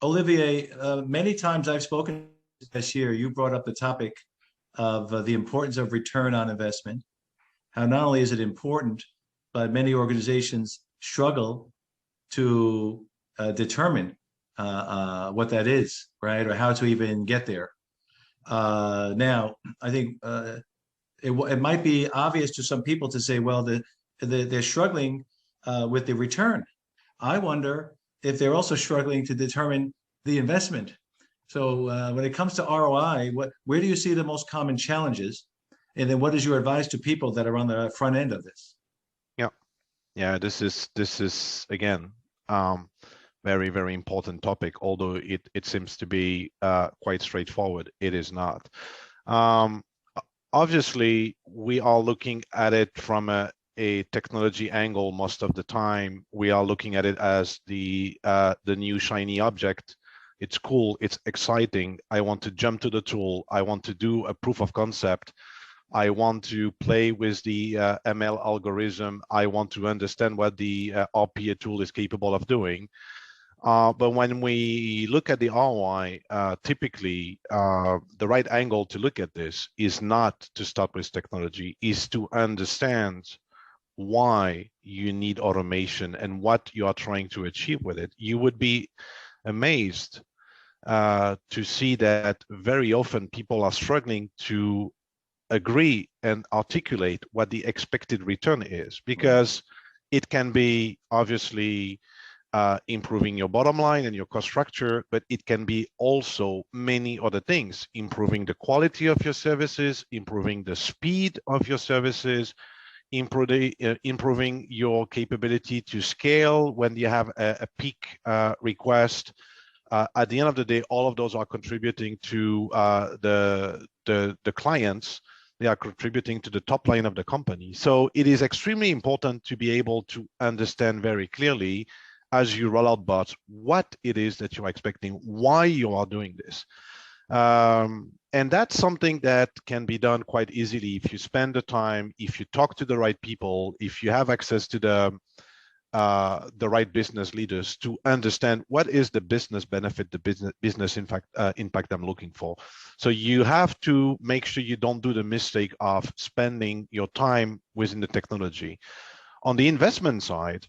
Olivier, many times I've spoken this year, you brought up the topic of the importance of return on investment. How not only is it important, but many organizations struggle to determine what that is, right? Or how to even get there. Now, I think it might be obvious to some people to say, well, they're struggling with the return. I wonder if they're also struggling to determine the investment. So when it comes to ROI, where do you see the most common challenges? And then what is your advice to people that are on the front end of this? Yeah, yeah. This is again very very important topic. Although it seems to be quite straightforward, it is not. Um, Obviously, we are looking at it from a technology angle most of the time. We are looking at it as the new shiny object. It's cool, it's exciting. I want to jump to the tool. I want to do a proof of concept. I want to play with the ML algorithm. I want to understand what the RPA tool is capable of doing. But when we look at the ROI, typically the right angle to look at this is not to start with technology, is to understand why you need automation and what you are trying to achieve with it. You would be amazed to see that very often people are struggling to agree and articulate what the expected return is, because it can be obviously improving your bottom line and your cost structure, but it can be also many other things, improving the quality of your services, improving the speed of your services, improving your capability to scale when you have a peak request. At the end of the day, all of those are contributing to the clients. They are contributing to the top line of the company. So it is extremely important to be able to understand very clearly as you roll out bots, what it is that you're expecting, why you are doing this. And that's something that can be done quite easily if you spend the time, if you talk to the right people, if you have access to the right business leaders to understand what is the business benefit, the business impact I'm looking for. So you have to make sure you don't do the mistake of spending your time within the technology. On the investment side,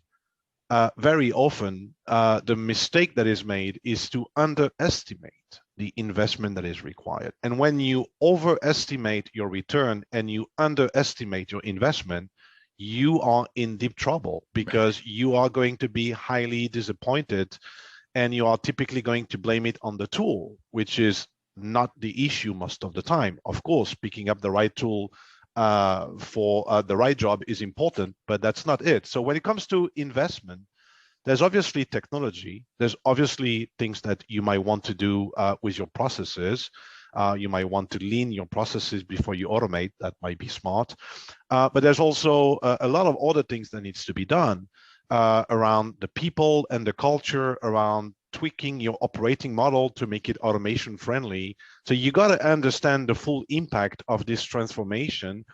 very often the mistake that is made is to underestimate the investment that is required. And when you overestimate your return and you underestimate your investment, you are in deep trouble, because you are going to be highly disappointed, and you are typically going to blame it on the tool, which is not the issue most of the time. Of course, picking up the right tool for the right job is important, but that's not it. So when it comes to investment, there's obviously technology. There's obviously things that you might want to do with your processes. You might want to lean your processes before you automate. That might be smart. But there's also a lot of other things that needs to be done around the people and the culture, around tweaking your operating model to make it automation friendly. So you got to understand the full impact of this transformation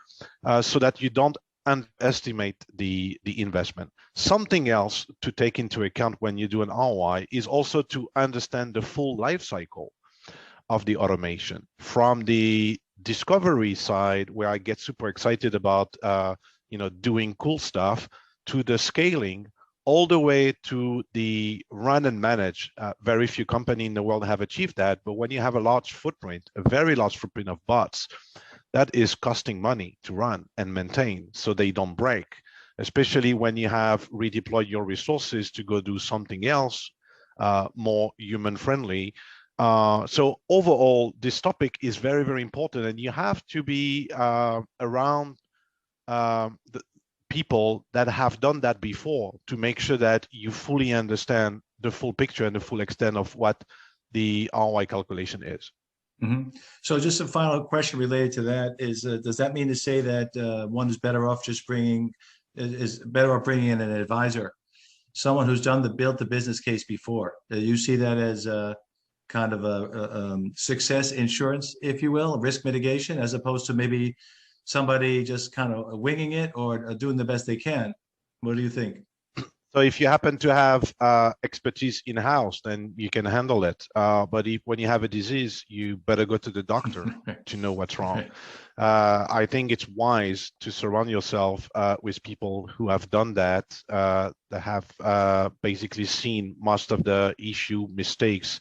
so that you don't underestimate the investment. Something else to take into account when you do an ROI is also to understand the full life cycle of the automation, from the discovery side, where I get super excited about doing cool stuff, to the scaling, all the way to the run and manage. Very few companies in the world have achieved that, but when you have a large footprint, a very large footprint of bots, that is costing money to run and maintain so they don't break, especially when you have redeployed your resources to go do something else more human friendly. So overall, this topic is very, very important, and you have to be around the people that have done that before to make sure that you fully understand the full picture and the full extent of what the ROI calculation is. Mm-hmm. So just a final question related to that is, does that mean to say that one is better off just is better off bringing in an advisor, someone who's built the business case before? Do you see that as a kind of a success insurance, if you will, risk mitigation, as opposed to maybe somebody just kind of winging it or doing the best they can? What do you think? So if you happen to have expertise in-house, then you can handle it. But when you have a disease, you better go to the doctor to know what's wrong. I think it's wise to surround yourself with people who have done that, that have basically seen most of the issue mistakes,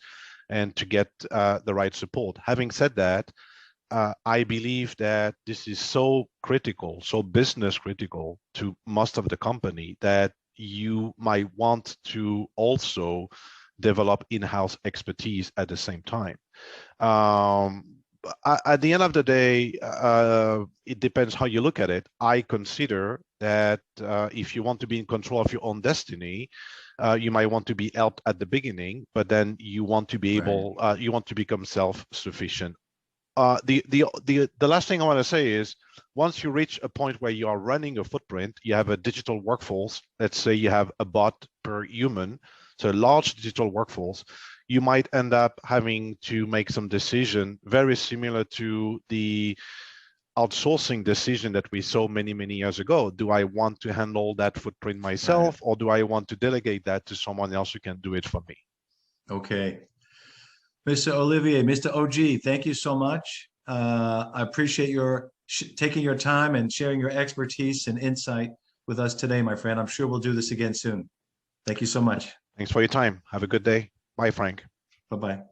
and to get the right support. Having said that, I believe that this is so critical, so business critical to most of the company, that you might want to also develop in-house expertise at the same time. At the end of the day, it depends how you look at it. I consider that if you want to be in control of your own destiny, you might want to be helped at the beginning, but then you want to be able, you want to become self-sufficient. The last thing I want to say is, once you reach a point where you are running a footprint, you have a digital workforce, let's say you have a bot per human, so a large digital workforce, you might end up having to make some decision very similar to the outsourcing decision that we saw many, many years ago. Do I want to handle that footprint myself, or do I want to delegate that to someone else who can do it for me? Okay. Mr. Olivier, Mr. OG, thank you so much. I appreciate your taking your time and sharing your expertise and insight with us today, my friend. I'm sure we'll do this again soon. Thank you so much. Thanks for your time. Have a good day. Bye, Frank. Bye-bye.